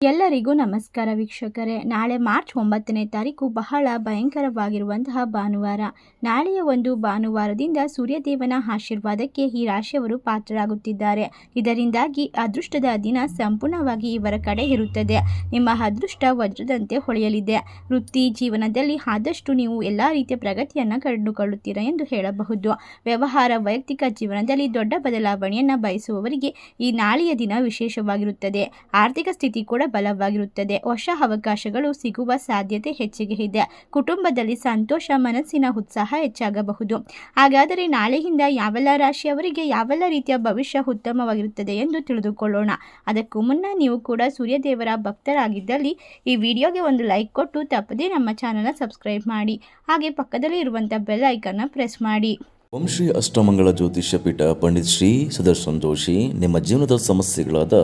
ಎಲ್ಲರಿಗೂ ನಮಸ್ಕಾರ ವೀಕ್ಷಕರೇ. ನಾಳೆ ಮಾರ್ಚ್ 9ನೇ ತಾರೀಕು ಬಹಳ ಭಯಂಕರವಾಗಿರುವಂತಹ ಭಾನುವಾರ. ನಾಳೆಯ ಒಂದು ಭಾನುವಾರದಿಂದ ಸೂರ್ಯದೇವನ ಆಶೀರ್ವಾದಕ್ಕೆ ಈ ರಾಶಿಯವರು ಪಾತ್ರರಾಗುತ್ತಿದ್ದಾರೆ. ಇದರಿಂದಾಗಿ ಅದೃಷ್ಟದ ದಿನ ಸಂಪೂರ್ಣವಾಗಿ ಇವರ ಕಡೆ ಇರುತ್ತದೆ. ನಿಮ್ಮ ಅದೃಷ್ಟ ವಜ್ರದಂತೆ ಹೊಳೆಯಲಿದೆ. ವೃತ್ತಿ ಜೀವನದಲ್ಲಿ ಆದಷ್ಟು ನೀವು ಎಲ್ಲ ರೀತಿಯ ಪ್ರಗತಿಯನ್ನು ಕಂಡುಕೊಳ್ಳುತ್ತೀರಾ ಎಂದು ಹೇಳಬಹುದು. ವ್ಯವಹಾರ ವೈಯಕ್ತಿಕ ಜೀವನದಲ್ಲಿ ದೊಡ್ಡ ಬದಲಾವಣೆಯನ್ನು ಬಯಸುವವರಿಗೆ ಈ ನಾಳೆಯ ದಿನ ವಿಶೇಷವಾಗಿರುತ್ತದೆ. ಆರ್ಥಿಕ ಸ್ಥಿತಿ ಕೂಡ ಬಲವಾಗಿರುತ್ತದೆ. ಹೊಸ ಅವಕಾಶಗಳು ಸಿಗುವ ಸಾಧ್ಯತೆ ಹೆಚ್ಚಿಗೆ ಇದೆ. ಕುಟುಂಬದಲ್ಲಿ ಸಂತೋಷ, ಮನಸ್ಸಿನ ಉತ್ಸಾಹ ಹೆಚ್ಚಾಗಬಹುದು. ಹಾಗಾದರೆ ನಾಳೆಯಿಂದ ಯಾವೆಲ್ಲ ರಾಶಿಯವರಿಗೆ ಯಾವೆಲ್ಲ ರೀತಿಯ ಭವಿಷ್ಯ ಉತ್ತಮವಾಗಿರುತ್ತದೆ ಎಂದು ತಿಳಿದುಕೊಳ್ಳೋಣ. ಅದಕ್ಕೂ ಮುನ್ನ ನೀವು ಕೂಡ ಸೂರ್ಯದೇವರ ಭಕ್ತರಾಗಿದ್ದಲ್ಲಿ ಈ ವಿಡಿಯೋಗೆ ಒಂದು ಲೈಕ್ ಕೊಟ್ಟು ತಪ್ಪದೇ ನಮ್ಮ ಚಾನಲ್ನ ಸಬ್ಸ್ಕ್ರೈಬ್ ಮಾಡಿ. ಹಾಗೆ ಪಕ್ಕದಲ್ಲಿ ಇರುವಂಥ ಬೆಲ್ ಐಕನ್ನ ಪ್ರೆಸ್ ಮಾಡಿ. ಓಂ ಶ್ರೀ ಅಷ್ಟಮಂಗಳ ಜ್ಯೋತಿಷ್ಯ ಪೀಠ ಪಂಡಿತ್ ಶ್ರೀ ಸುದರ್ಶನ್ ಜೋಶಿ. ನಿಮ್ಮ ಜೀವನದ ಸಮಸ್ಯೆಗಳಾದ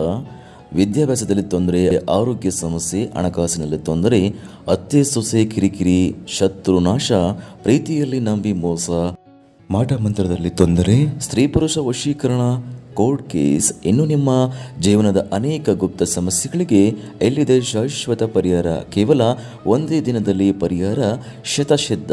ವಿದ್ಯಾಭ್ಯಾಸದಲ್ಲಿ ತೊಂದರೆ, ಆರೋಗ್ಯ ಸಮಸ್ಯೆ, ಹಣಕಾಸಿನಲ್ಲಿ ತೊಂದರೆ, ಅತ್ತೆ ಸೊಸೆ ಕಿರಿಕಿರಿ, ಶತ್ರು ನಾಶ, ಪ್ರೀತಿಯಲ್ಲಿ ನಂಬಿ ಮೋಸ, ಮಾಟ ಮಂತ್ರದಲ್ಲಿ ತೊಂದರೆ, ಸ್ತ್ರೀ ಪುರುಷ ವಶೀಕರಣ, ಕೋರ್ಟ್ ಕೇಸ್, ಇನ್ನು ನಿಮ್ಮ ಜೀವನದ ಅನೇಕ ಗುಪ್ತ ಸಮಸ್ಯೆಗಳಿಗೆ ಎಲ್ಲಿದೆ ಶಾಶ್ವತ ಪರಿಹಾರ. ಕೇವಲ ಒಂದೇ ದಿನದಲ್ಲಿ ಪರಿಹಾರ ಶತಸಿದ್ಧ.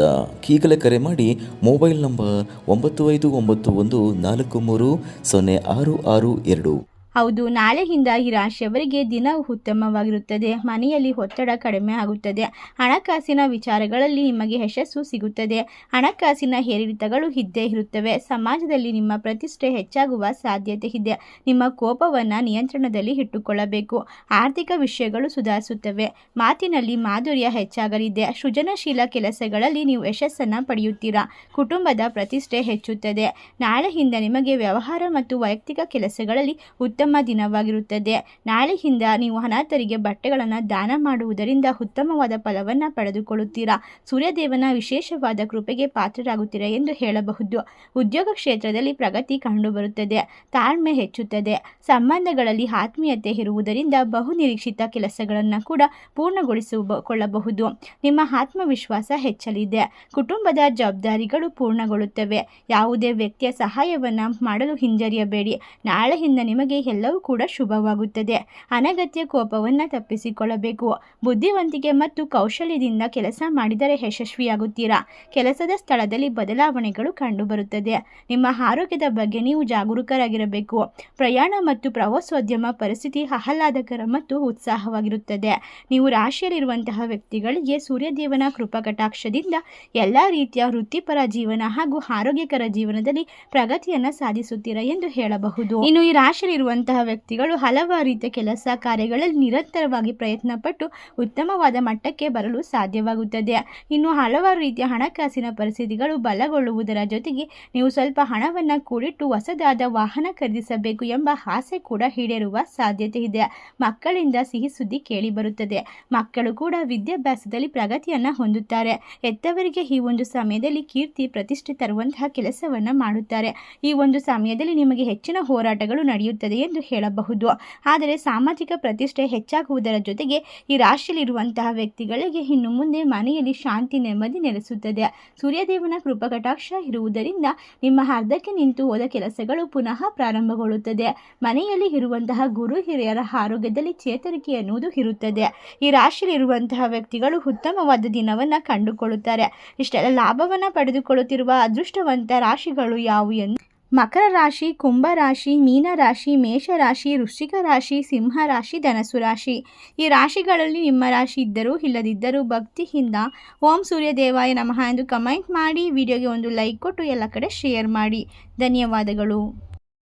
ಈಗಲೇ ಕರೆ ಮಾಡಿ. Mobile number 9591430662. ಹೌದು, ನಾಳೆಯಿಂದ ಈ ರಾಶಿಯವರಿಗೆ ದಿನ ಉತ್ತಮವಾಗಿರುತ್ತದೆ. ಮನೆಯಲ್ಲಿ ಒತ್ತಡ ಕಡಿಮೆ ಆಗುತ್ತದೆ. ಹಣಕಾಸಿನ ವಿಚಾರಗಳಲ್ಲಿ ನಿಮಗೆ ಯಶಸ್ಸು ಸಿಗುತ್ತದೆ. ಹಣಕಾಸಿನ ಏರಿಳಿತಗಳು ಇದ್ದೇ ಇರುತ್ತವೆ. ಸಮಾಜದಲ್ಲಿ ನಿಮ್ಮ ಪ್ರತಿಷ್ಠೆ ಹೆಚ್ಚಾಗುವ ಸಾಧ್ಯತೆ ಇದೆ. ನಿಮ್ಮ ಕೋಪವನ್ನು ನಿಯಂತ್ರಣದಲ್ಲಿ ಇಟ್ಟುಕೊಳ್ಳಬೇಕು. ಆರ್ಥಿಕ ವಿಷಯಗಳು ಸುಧಾರಿಸುತ್ತವೆ. ಮಾತಿನಲ್ಲಿ ಮಾಧುರ್ಯ ಹೆಚ್ಚಾಗಲಿದೆ. ಸೃಜನಶೀಲ ಕೆಲಸಗಳಲ್ಲಿ ನೀವು ಯಶಸ್ಸನ್ನು ಪಡೆಯುತ್ತೀರಾ. ಕುಟುಂಬದ ಪ್ರತಿಷ್ಠೆ ಹೆಚ್ಚುತ್ತದೆ. ನಾಳೆಯಿಂದ ನಿಮಗೆ ವ್ಯವಹಾರ ಮತ್ತು ವೈಯಕ್ತಿಕ ಕೆಲಸಗಳಲ್ಲಿ ಉತ್ತಮ ದಿನವಾಗಿರುತ್ತದೆ. ನಾಳೆಯಿಂದ ನೀವು ಅನಾಥರಿಗೆ ಬಟ್ಟೆಗಳನ್ನು ದಾನ ಮಾಡುವುದರಿಂದ ಉತ್ತಮವಾದ ಫಲವನ್ನು ಪಡೆದುಕೊಳ್ಳುತ್ತೀರಾ. ಸೂರ್ಯದೇವನ ವಿಶೇಷವಾದ ಕೃಪೆಗೆ ಪಾತ್ರರಾಗುತ್ತೀರಾ ಎಂದು ಹೇಳಬಹುದು. ಉದ್ಯೋಗ ಕ್ಷೇತ್ರದಲ್ಲಿ ಪ್ರಗತಿ ಕಂಡುಬರುತ್ತದೆ. ತಾಳ್ಮೆ ಹೆಚ್ಚುತ್ತದೆ. ಸಂಬಂಧಗಳಲ್ಲಿ ಆತ್ಮೀಯತೆ ಇರುವುದರಿಂದ ಬಹುನಿರೀಕ್ಷಿತ ಕೆಲಸಗಳನ್ನು ಕೂಡ ಪೂರ್ಣಗೊಳಿಸಿಕೊಳ್ಳಬಹುದು. ನಿಮ್ಮ ಆತ್ಮವಿಶ್ವಾಸ ಹೆಚ್ಚಲಿದೆ. ಕುಟುಂಬದ ಜವಾಬ್ದಾರಿಗಳು ಪೂರ್ಣಗೊಳ್ಳುತ್ತವೆ. ಯಾವುದೇ ವ್ಯಕ್ತಿಯ ಸಹಾಯವನ್ನು ಮಾಡಲು ಹಿಂಜರಿಯಬೇಡಿ. ನಾಳೆಯಿಂದ ನಿಮಗೆ ಎಲ್ಲವೂ ಕೂಡ ಶುಭವಾಗುತ್ತದೆ. ಅನಗತ್ಯ ಕೋಪವನ್ನು ತಪ್ಪಿಸಿಕೊಳ್ಳಬೇಕು. ಬುದ್ಧಿವಂತಿಕೆ ಮತ್ತು ಕೌಶಲ್ಯದಿಂದ ಕೆಲಸ ಮಾಡಿದರೆ ಯಶಸ್ವಿಯಾಗುತ್ತೀರಾ. ಕೆಲಸದ ಸ್ಥಳದಲ್ಲಿ ಬದಲಾವಣೆಗಳು ಕಂಡುಬರುತ್ತದೆ. ನಿಮ್ಮ ಆರೋಗ್ಯದ ಬಗ್ಗೆ ನೀವು ಜಾಗರೂಕರಾಗಿರಬೇಕು. ಪ್ರಯಾಣ ಮತ್ತು ಪ್ರವಾಸೋದ್ಯಮ ಪರಿಸ್ಥಿತಿ ಆಹ್ಲಾದಕರ ಮತ್ತು ಉತ್ಸಾಹವಾಗಿರುತ್ತದೆ. ನೀವು ರಾಶಿಯಲ್ಲಿರುವಂತಹ ವ್ಯಕ್ತಿಗಳಿಗೆ ಸೂರ್ಯದೇವನ ಕೃಪಾಕಟಾಕ್ಷದಿಂದ ಎಲ್ಲ ರೀತಿಯ ವೃತ್ತಿಪರ ಜೀವನ ಹಾಗೂ ಆರೋಗ್ಯಕರ ಜೀವನದಲ್ಲಿ ಪ್ರಗತಿಯನ್ನು ಸಾಧಿಸುತ್ತೀರಾ ಎಂದು ಹೇಳಬಹುದು. ಇನ್ನು ಈ ರಾಶಿಯಲ್ಲಿರುವಂತಹ ವ್ಯಕ್ತಿಗಳು ಹಲವಾರು ರೀತಿಯ ಕೆಲಸ ಕಾರ್ಯಗಳಲ್ಲಿ ನಿರಂತರವಾಗಿ ಪ್ರಯತ್ನ ಪಟ್ಟು ಉತ್ತಮವಾದ ಮಟ್ಟಕ್ಕೆ ಬರಲು ಸಾಧ್ಯವಾಗುತ್ತದೆ. ಇನ್ನು ಹಲವಾರು ರೀತಿಯ ಹಣಕಾಸಿನ ಪರಿಸ್ಥಿತಿಗಳು ಬಲಗೊಳ್ಳುವುದರ ಜೊತೆಗೆ ನೀವು ಸ್ವಲ್ಪ ಹಣವನ್ನು ಕೂಡಿಟ್ಟು ಹೊಸದಾದ ವಾಹನ ಖರೀದಿಸಬೇಕು ಎಂಬ ಆಸೆ ಕೂಡ ಈಡೇರುವ ಸಾಧ್ಯತೆ ಇದೆ. ಮಕ್ಕಳಿಂದ ಸಿಹಿ ಸುದ್ದಿ ಕೇಳಿ ಬರುತ್ತದೆ. ಮಕ್ಕಳು ಕೂಡ ವಿದ್ಯಾಭ್ಯಾಸದಲ್ಲಿ ಪ್ರಗತಿಯನ್ನು ಹೊಂದುತ್ತಾರೆ. ಹೆತ್ತವರಿಗೆ ಈ ಒಂದು ಸಮಯದಲ್ಲಿ ಕೀರ್ತಿ ಪ್ರತಿಷ್ಠೆ ತರುವಂತಹ ಕೆಲಸವನ್ನು ಮಾಡುತ್ತಾರೆ. ಈ ಒಂದು ಸಮಯದಲ್ಲಿ ನಿಮಗೆ ಹೆಚ್ಚಿನ ಹೋರಾಟಗಳು ನಡೆಯುತ್ತದೆ ಎಂದು ಹೇಳಬಹುದು. ಆದರೆ ಸಾಮಾಜಿಕ ಪ್ರತಿಷ್ಠೆ ಹೆಚ್ಚಾಗುವುದರ ಜೊತೆಗೆ ಈ ರಾಶಿಯಲ್ಲಿರುವಂತಹ ವ್ಯಕ್ತಿಗಳಿಗೆ ಇನ್ನು ಮುಂದೆ ಮನೆಯಲ್ಲಿ ಶಾಂತಿ ನೆಮ್ಮದಿ ನೆಲೆಸುತ್ತದೆ. ಸೂರ್ಯದೇವನ ಕೃಪಾಕಟಾಕ್ಷ ಇರುವುದರಿಂದ ನಿಮ್ಮ ಅರ್ಧಕ್ಕೆ ನಿಂತು ಹೋದ ಕೆಲಸಗಳು ಪುನಃ ಪ್ರಾರಂಭಗೊಳ್ಳುತ್ತದೆ. ಮನೆಯಲ್ಲಿ ಇರುವಂತಹ ಗುರು ಹಿರಿಯರ ಆರೋಗ್ಯದಲ್ಲಿ ಚೇತರಿಕೆ ಎನ್ನುವುದು ಇರುತ್ತದೆ. ಈ ರಾಶಿಯಲ್ಲಿರುವಂತಹ ವ್ಯಕ್ತಿಗಳು ಉತ್ತಮವಾದ ದಿನವನ್ನು ಕಂಡುಕೊಳ್ಳುತ್ತಾರೆ. ಇಷ್ಟೆಲ್ಲ ಲಾಭವನ್ನು ಪಡೆದುಕೊಳ್ಳುತ್ತಿರುವ ಅದೃಷ್ಟವಂತ ರಾಶಿಗಳು ಯಾವುವು ಎಂದು ಮಕರ ರಾಶಿ, ಕುಂಭ ರಾಶಿ, ಮೀನ ರಾಶಿ, ಮೇಷ ರಾಶಿ, ವೃಶ್ಚಿಕ ರಾಶಿ, ಸಿಂಹ ರಾಶಿ, ಧನಸ್ಸು ರಾಶಿ. ಈ ರಾಶಿಗಳಲ್ಲಿ ನಿಮ್ಮ ರಾಶಿ ಇದ್ದರೂ ಇಲ್ಲದಿದ್ದರೂ ಭಕ್ತಿಯಿಂದ ಓಂ ಸೂರ್ಯದೇವಾಯ ನಮಃ ಎಂದು ಕಮೆಂಟ್ ಮಾಡಿ. ವಿಡಿಯೋಗೆ ಒಂದು ಲೈಕ್ ಕೊಟ್ಟು ಎಲ್ಲ ಕಡೆ ಶೇರ್ ಮಾಡಿ. ಧನ್ಯವಾದಗಳು.